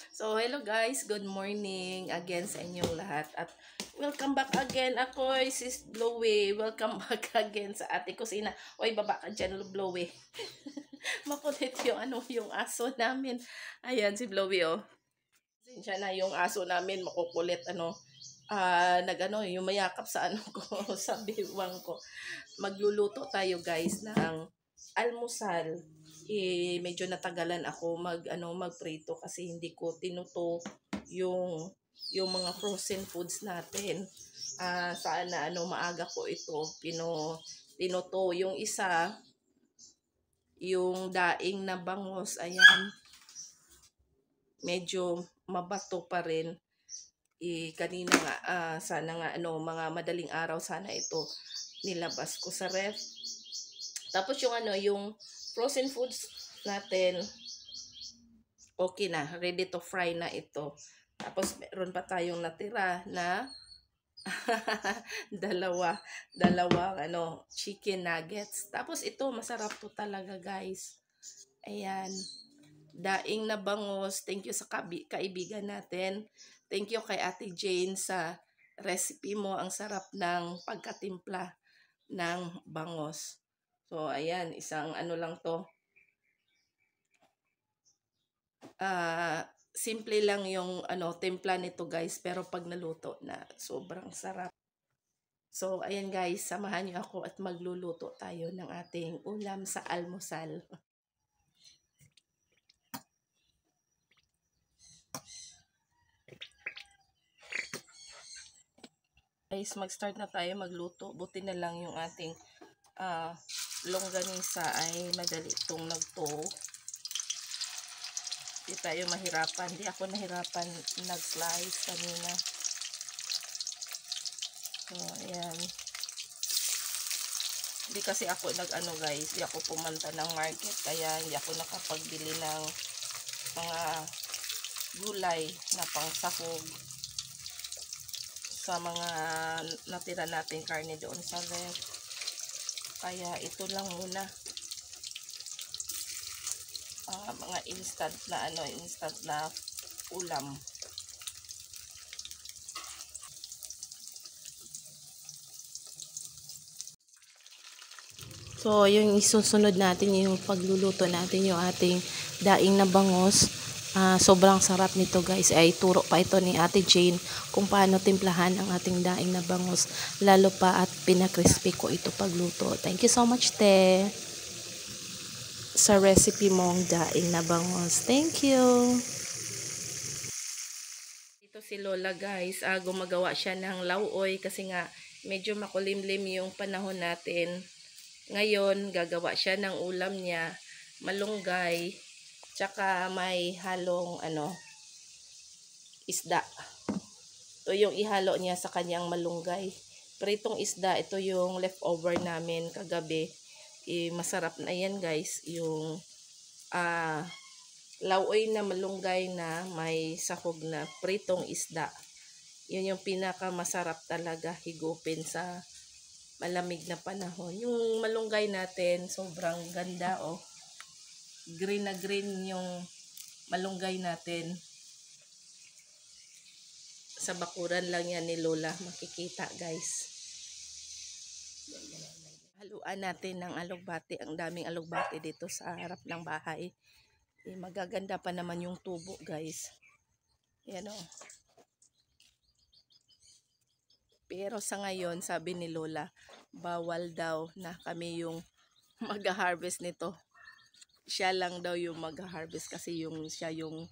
So, hello guys, good morning again sa inyong lahat at welcome back again. Ako ay Sis Blowy. Welcome back again sa ate kusina. Oy, baba ka dyan, Blowy. Makulit yung yung aso namin. Ayan si Blowy oh. Siya na yung aso namin makukulit nagano yung mayakap sa ko sa biwang ko. Magluluto tayo guys ng almusal. Medyo natagalan ako magprito kasi hindi ko tinuto yung mga frozen foods natin. Sana maaga ko ito tinuto yung isa, yung daing na bangos, ayan, medyo mabato pa rin. Kanina nga sana nga mga madaling araw sana ito nilabas ko sa ref. Tapos yung yung frozen foods natin, okay na, ready to fry na ito. Tapos meron pa tayong natira na dalawang chicken nuggets. Tapos ito masarap to talaga guys. Ayan, daing na bangos. Thank you sa kaibigan natin. Thank you kay Ate Jane sa recipe mo. Ang sarap ng pagkatimpla ng bangos. So ayan, isang lang to. Simple lang yung timpla nito guys, pero pag naluto na sobrang sarap. So ayan guys, samahan niyo ako at magluluto tayo ng ating ulam sa almusal. Guys, mag-start na tayo magluto. Buti na lang yung ating longganisa ay madali itong nagtuo. Hindi tayo mahirapan. Hindi ako nahirapan nag-slice kanina. So, ayan. Hindi kasi ako guys, hindi ako pumunta ng market. Kaya hindi ako nakapagbili ng mga gulay na pangsahog sa mga natira nating karne doon sa ref. Kaya ito lang muna. Mga instant na ulam. So, yung isusunod natin yung pagluluto natin yung ating daing na bangos. Sobrang sarap nito guys. Ay turo pa ito ni Ate Jane kung paano timplahan ang ating daing na bangos. Lalo pa at pinakrispy ko ito pagluto. Thank you so much, te, sa recipe mong daing na bangos. Thank you. Ito si Lola guys. Gumagawa siya ng lauoy kasi nga medyo makulimlim yung panahon natin. Ngayon, gagawa siya ng ulam niya, malunggay, tsaka may halong isda. Ito yung ihalo niya sa kanyang malunggay. Pritong isda, ito yung leftover namin kagabi. Masarap na yan guys, yung lauoy na malunggay na may sahog na pritong isda. Yun yung pinaka masarap talaga higupin sa malamig na panahon. Yung malunggay natin, sobrang ganda oh. Green na green yung malunggay natin. Sa bakuran lang yan ni Lola makikita guys. Haluan natin ng alugbati. Ang daming alugbati dito sa harap ng bahay. Magaganda pa naman yung tubo guys. Yan oh. Pero sa ngayon, sabi ni Lola, bawal daw na kami yung mag-harvest nito. Siya lang daw yung mag-harvest kasi siya yung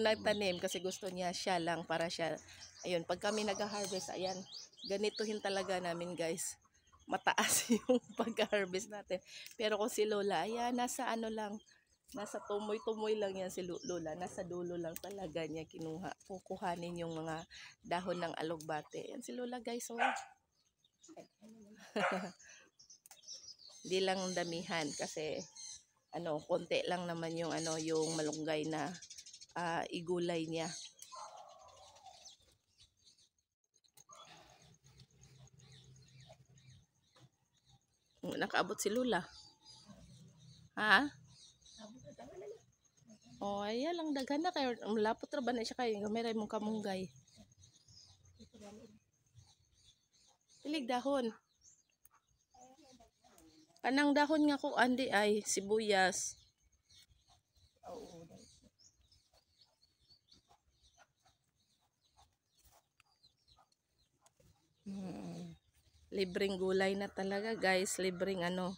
nagtanim kasi gusto niya siya lang para siya. Ayun, pag kami nag-harvest, ayan, ganituhin talaga namin guys. Mataas yung pag-harvest natin. Pero kung si Lola, ayan, nasa lang, nasa tumoy-tumoy lang yan si Lola. Nasa dulo lang talaga niya kukuhanin yung mga dahon ng alugbate. Yan si Lola guys, oh. Di lang damihan kasi konti lang naman yung yung malunggay na igulay niya. Nakaabot si Lola. Ha? Oh, ayan lang daghan na kayo. Malapot ra ba na siya kayo? Gamay mong kamunggay. Pilig dahon. Kanang dahon nga ko andi ay sibuyas. Oo. Libreng gulay na talaga guys. Libreng ano,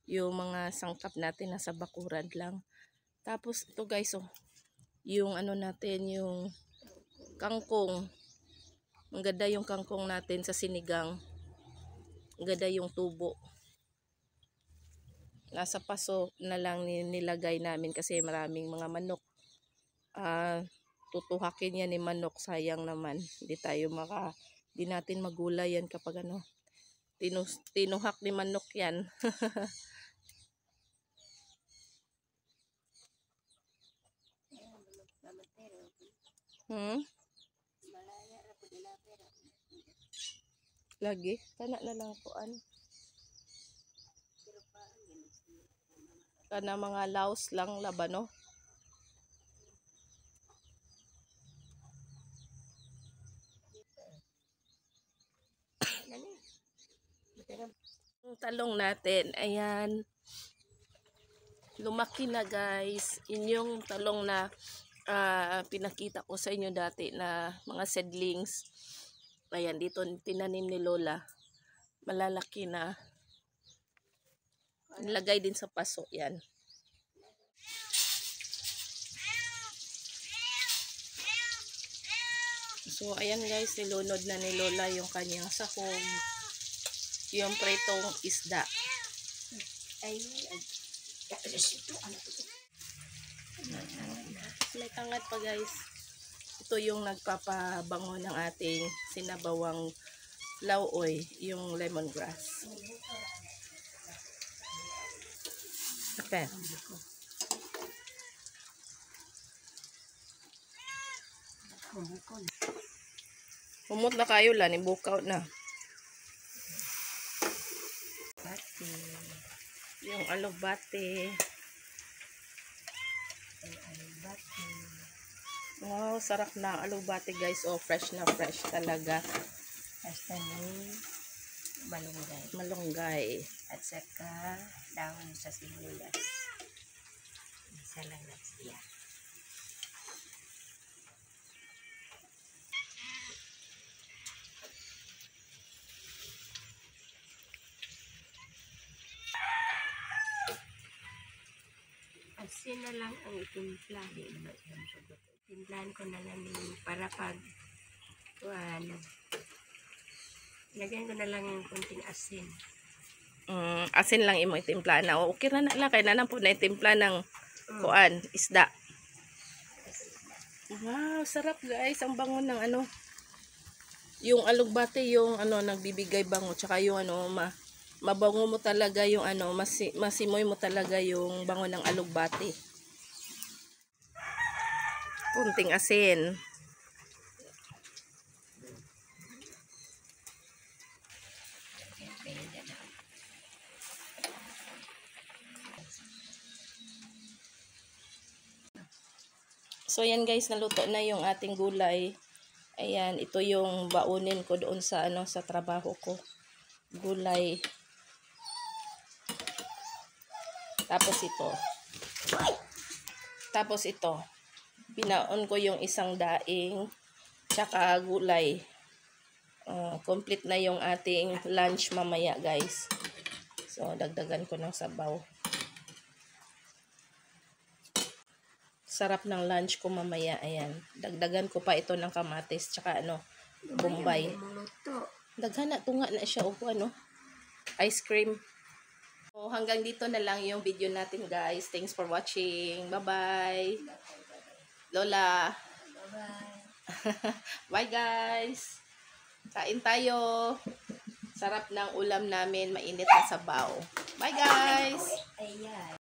yung mga sangkap natin nasa bakuran lang. Tapos ito guys, oh, yung ano natin, yung kangkong. Ang ganda yung kangkong natin sa sinigang. Ang ganda yung tubo. Nasa paso na lang nilagay namin kasi maraming mga manok. Tutuhakin yan ni manok, sayang naman. Hindi natin magulay yan kapag ano, tinuhak ni manok yan. Lagi, kana na lang kuan. Kana mga laos lang labano. Yung talong natin, ayan. Lumaki na guys. Inyong talong na pinakita ko sa inyo dati na mga seedlings. Ayan, dito tinanim ni Lola. Malalaki na. Nilagay din sa paso yan. So, ayan guys, nilunod na ni Lola yung kanyang sahog. Yung pritong isda. May tangat pa guys. Ito yung nagpapabango ng ating sinabawang lauoy, yung lemongrass. Okay. Humot na kayo lang, ibukaw na. Yung alubate. Wow, sarap na alubate guys. Oh, fresh na fresh talaga. Basta ni malunggay. Malunggay. At saka dahon sa sibuyas. Isa lang na siya. Asin na lang ang itimpla. Timplahan ko na lang para pag lagyan ko na lang yung kunting asin. Asin lang imo itimpla na. Okay na lang kay nanan po na itimpla ng kuan, isda. Wow, sarap guys. Ang bango ng ano. Yung alugbate yung ano nagbibigay bango, tsaka yung ano mabango mo talaga yung ano, masimoy mo talaga yung bango ng alugbate. Kunting asin. So yan guys, naluto na yung ating gulay. Ayan, ito yung baunin ko doon sa ano sa trabaho ko. Gulay. Tapos ito. Binaon ko yung isang daing tsaka gulay. Complete na yung ating lunch mamaya guys. So dagdagan ko ng sabaw. Sarap ng lunch ko mamaya. Ayan. Dagdagan ko pa ito ng kamatis tsaka ano, bombay. Daghan na tunga na siya o ano, ice cream. So, hanggang dito na lang yung video natin guys. Thanks for watching. Bye-bye. Lola. Bye-bye. Bye guys. Kain tayo. Sarap ng ulam namin. Mainit na sabaw. Bye guys. Ayan.